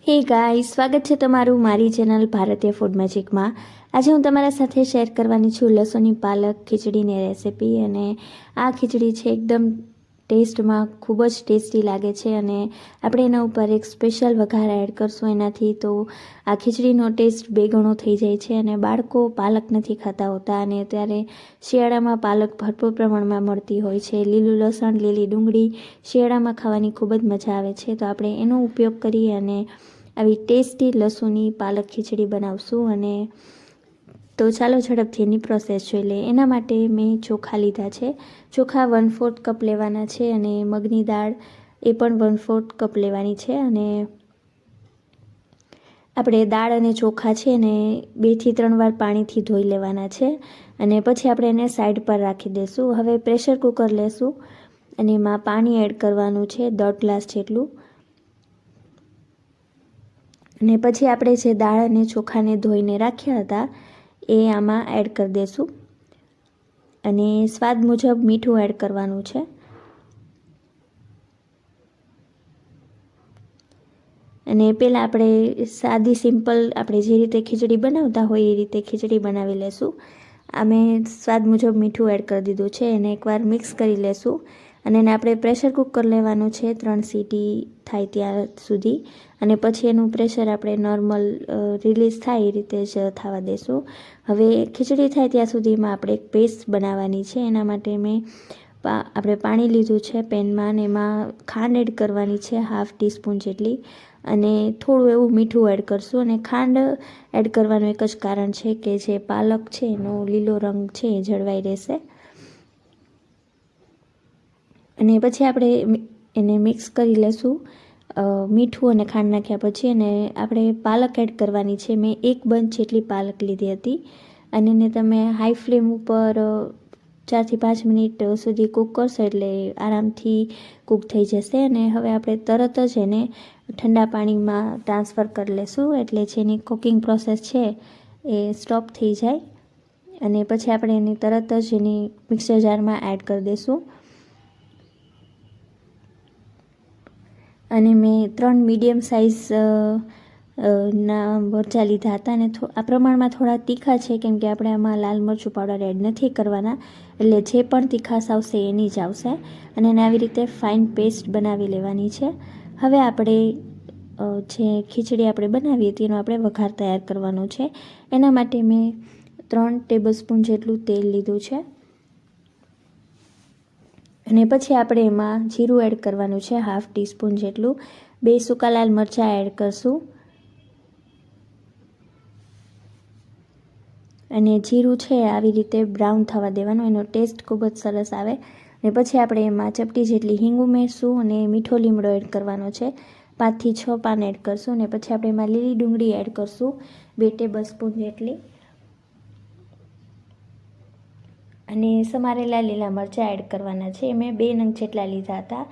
હે ગાઈસ, સ્વાગત છે તમારું મારી ચેનલ ભારતીય ફૂડ મેજિકમાં। આજે હું તમારા સાથે શેર કરવાની છું લસણની પાલક ખીચડીની રેસિપી। અને આ ખીચડી છે એકદમ ટેસ્ટમાં ખૂબ જ ટેસ્ટી લાગે છે અને આપણે એના ઉપર એક સ્પેશિયલ વઘાર એડ કરશું એનાથી તો આ ખીચડીનો ટેસ્ટ બે ગણો થઈ જાય છે। અને બાળકો પાલક નથી ખાતા હોતા અને ત્યારે શિયાળામાં પાલક ભરપૂર પ્રમાણમાં મળતી હોય છે। લીલું લસણ, લીલી ડુંગળી શિયાળામાં ખાવાની ખૂબ જ મજા આવે છે, તો આપણે એનો ઉપયોગ કરી અને આવી ટેસ્ટી લસણની પાલક ખીચડી બનાવશું। અને તો ચાલો ઝડપથી એની પ્રોસેસ જોઈ લઈએ। એના માટે મેં ચોખા લીધા છે। ચોખા 1/4 કપ લેવાના છે અને મગની દાળ એ પણ 1/4 કપ લેવાની છે। અને આપણે દાળ અને ચોખા છે ને 2 થી 3 વાર પાણીથી ધોઈ લેવાના છે અને પછી આપણે એને સાઈડ પર રાખી દઈશું। હવે પ્રેશર કુકર લેશું અને એમાં પાણી એડ કરવાનું છે 1/2 ગ્લાસ જેટલું। અને પછી આપણે જે દાળ અને ચોખાને ધોઈને રાખ્યા હતા એ આમાં એડ કરી દઈશું અને સ્વાદ મુજબ મીઠું એડ કરવાનું છે। અને પહેલાં આપણે સાદી સિમ્પલ આપણે જે રીતે ખીચડી બનાવતા હોય એ રીતે ખીચડી બનાવી લેશું। અમે સ્વાદ મુજબ મીઠું એડ કરી દીધું છે। એને એકવાર મિક્સ કરી લેશું અને એને આપણે પ્રેશર કુકર લેવાનું છે 3 સીટી થાય ત્યાં સુધી અને પછી એનું પ્રેશર આપણે નોર્મલ રિલીઝ થાય એ રીતે જ થવા દઈશું। હવે ખીચડી થાય ત્યાં સુધીમાં આપણે એક પેસ્ટ બનાવવાની છે। એના માટે મેં આપણે પાણી લીધું છે પેનમાં અને એમાં ખાંડ એડ કરવાની છે 1/2 ટીસ્પૂન જેટલી અને થોડું એવું મીઠું એડ કરશું। અને ખાંડ એડ કરવાનું એક જ કારણ છે કે જે પાલક છે એનો લીલો રંગ છે એ જળવાઈ રહેશે। અને પછી આપણે એને મિક્સ કરી લેશું મીઠું અને ખાંડ નાખ્યા પછી। અને આપણે પાલક એડ કરવાની છે। મેં 1 બંચ જેટલી પાલક લીધી હતી અને એને તમે હાઈ ફ્લેમ ઉપર 4 થી 5 મિનિટ સુધી કૂક કરશો એટલે આરામથી કૂક થઈ જશે। અને હવે આપણે તરત જ એને ઠંડા પાણીમાં ટ્રાન્સફર કરી લેશું એટલે જેની કુકિંગ પ્રોસેસ છે એ સ્ટોપ થઈ જાય અને પછી આપણે એની તરત જ એની મિક્સર જારમાં એડ કરી દઈશું। અને મેં 3 મીડિયમ સાઇઝ ના મરચાં લીધા હતા અને આ પ્રમાણમાં થોડા તીખા છે કેમ કે આપણે આમાં લાલ મરચું પાવડર એડ નથી કરવાના, એટલે જે પણ તીખાશ આવશે એની જ આવશે। અને એને આવી રીતે ફાઇન પેસ્ટ બનાવી લેવાની છે। હવે આપણે જે ખીચડી આપણે બનાવી હતી એનો આપણે વઘાર તૈયાર કરવાનો છે। એના માટે મેં 3 ટેબલસ્પૂન જેટલું તેલ લીધું છે અને પછી આપણે એમાં જીરું એડ કરવાનું છે 1/2 ટીસ્પૂન જેટલું। 2 સૂકા લાલ મરચાં એડ કરશું અને જીરું છે આવી રીતે બ્રાઉન થવા દેવાનું, એનો ટેસ્ટ ખૂબ જ સરસ આવે। અને પછી આપણે એમાં ચપટી જેટલી હિંગ ઉમેરશું અને મીઠો લીમડો એડ કરવાનો છે 5 થી 6 પાન એડ કરશું। અને પછી આપણે એમાં લીલી ડુંગળી એડ કરશું 2 ટેબલસ્પૂન જેટલી અને સમારેલા લીલા મરચાં એડ કરવાના છે। મેં 2 નંગ જેટલા લીધા હતા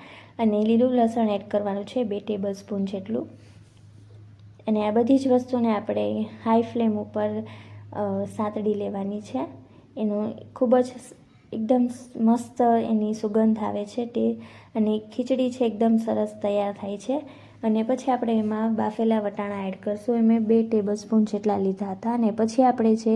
અને લીલું લસણ એડ કરવાનું છે 2 ટેબલસ્પૂન જેટલું। અને આ બધી જ વસ્તુને આપણે હાઈ ફ્લેમ ઉપર સાતળી લેવાની છે। એનો ખૂબ જ એકદમ મસ્ત એની સુગંધ આવે છે અને ખીચડી છે એકદમ સરસ તૈયાર થાય છે। અને પછી આપણે એમાં બાફેલા વટાણા એડ કરશું। મેં 2 ટેબલસ્પૂન જેટલા લીધા હતા અને પછી આપણે જે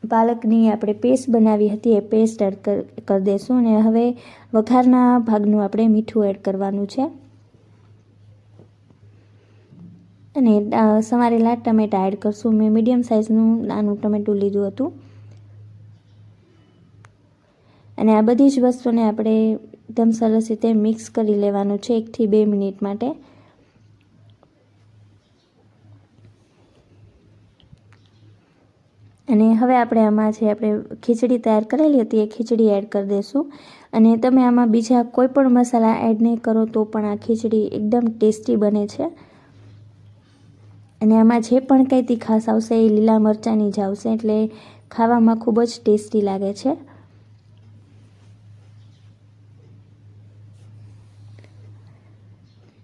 પાલકની આપણે પેસ્ટ બનાવી હતી એ પેસ્ટ એડ કરી દઈશું। અને હવે વઘારના ભાગનું આપણે મીઠું એડ કરવાનું છે અને સમારેલા ટમેટાં એડ કરશું। મેં મીડિયમ સાઇઝનું નાનું ટમેટું લીધું હતું અને આ બધી જ વસ્તુને આપણે એકદમ સરસ રીતે મિક્સ કરી લેવાનું છે 1 થી 2 મિનિટ માટે। અને હવે આપણે આમાં જે આપણે ખીચડી તૈયાર કરેલી હતી એ ખીચડી એડ કરી દઈશું। અને તમે આમાં બીજા કોઈ પણ મસાલા એડ નહીં કરો તો પણ આ ખીચડી એકદમ ટેસ્ટી બને છે। અને આમાં જે પણ કંઈ તીખાશ આવશે એ લીલા મરચાંની જ આવશે એટલે ખાવામાં ખૂબ જ ટેસ્ટી લાગે છે।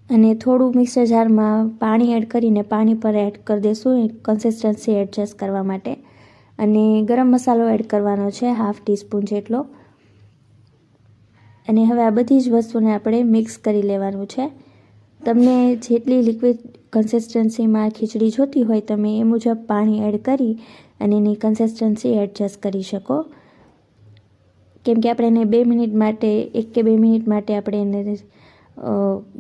અને થોડું મિક્સર જારમાં પાણી એડ કરીને પાણી પર એડ કરી દઈશું કન્સિસ્ટન્સી એડજસ્ટ કરવા માટે। અને ગરમ મસાલો એડ કરવાનો છે 1/2 ટીસ્પૂન જેટલો। અને હવે આ બધી જ વસ્તુને આપણે મિક્સ કરી લેવાનું છે તમને જેટલી લિક્વિડ કન્સિસ્ટન્સીમાં ખીચડી જોતી હોય તમે એ મુજબ પાણી એડ કરી અને એની કન્સિસ્ટન્સી એડજસ્ટ કરી શકો. કેમ કે આપણે એને 2 મિનિટ માટે 1 કે 2 મિનિટ માટે આપણે એને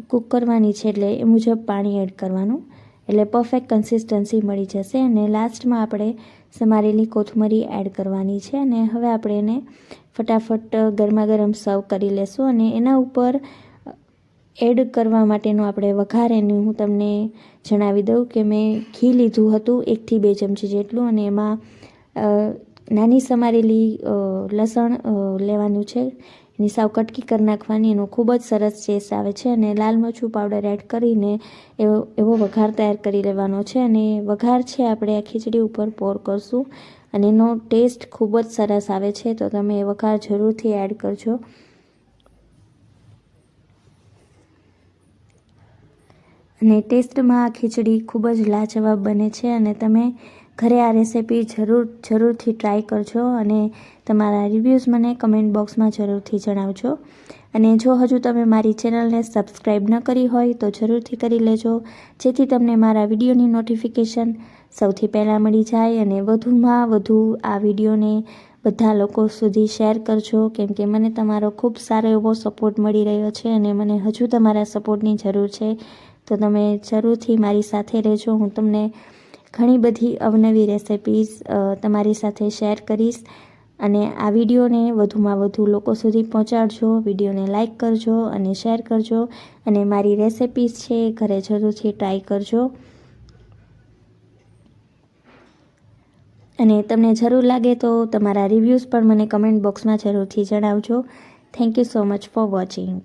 કૂક કરવાની છે, એટલે એ મુજબ પાણી એડ કરવાનું, એટલે પરફેક્ટ કન્સિસ્ટન્સી મળી જશે. અને લાસ્ટમાં આપણે સમારેલી કોથમરી એડ કરવાની છે. અને હવે આપણે એને ફટાફટ ગરમા ગરમ સર્વ કરી લેશું. અને એના ઉપર એડ કરવા માટેનો આપણે વઘાર એનું હું તમને જણાવી દઉં કે મેં ઘી લીધું હતું 1 થી 2 ચમચી જેટલું, અને એમાં નાની સમારેલી લસણ લેવાનું છે, એની સાવ કટકી કરી નાખવાની. એનો ખૂબ જ સરસ ટેસ્ટ આવે છે. અને લાલ મરચું પાવડર એડ કરીને એવો વઘાર તૈયાર કરી લેવાનો છે. અને વઘાર છે આપણે આ ખીચડી ઉપર પોર કરશું અને એનો ટેસ્ટ ખૂબ જ સરસ આવે છે, તો તમે એ વઘાર જરૂરથી એડ કરજો. અને ટેસ્ટમાં આ ખીચડી ખૂબ જ લાજવાબ બને છે. અને તમે ઘરે આ રેસીપી જરૂરથી ટ્રાય કરજો અને તમારા રિવ્યૂઝ મને કમેન્ટ બોક્સમાં જરૂરથી જણાવજો. અને જો હજુ તમે મારી ચેનલને સબસ્ક્રાઈબ ન કરી હોય તો જરૂરથી કરી લેજો, જેથી તમને મારા વિડીયોની નોટિફિકેશન સૌથી પહેલાં મળી જાય. અને વધુમાં વધુ આ વિડીયોને બધા લોકો સુધી શેર કરજો, કેમ કે મને તમારો ખૂબ સારો એવો સપોર્ટ મળી રહ્યો છે અને મને હજુ તમારા સપોર્ટની જરૂર છે. તો તમે જરૂરથી મારી સાથે રહેજો. હું તમને ઘણી બધી અવનવી રેસિપીઝ તમારી સાથે શેર કરીશ. અને આ વિડીયોને વધુમાં વધુ લોકો સુધી પહોંચાડજો, વિડીયોને લાઇક કરજો અને શેર કરજો. અને મારી રેસિપીઝ છે ઘરે જરૂરથી ટ્રાય કરજો. અને તમને જરૂર લાગે તો તમારા રિવ્યૂઝ પણ મને કમેન્ટ બોક્સમાં જરૂરથી જણાવજો. Thank you so much for watching.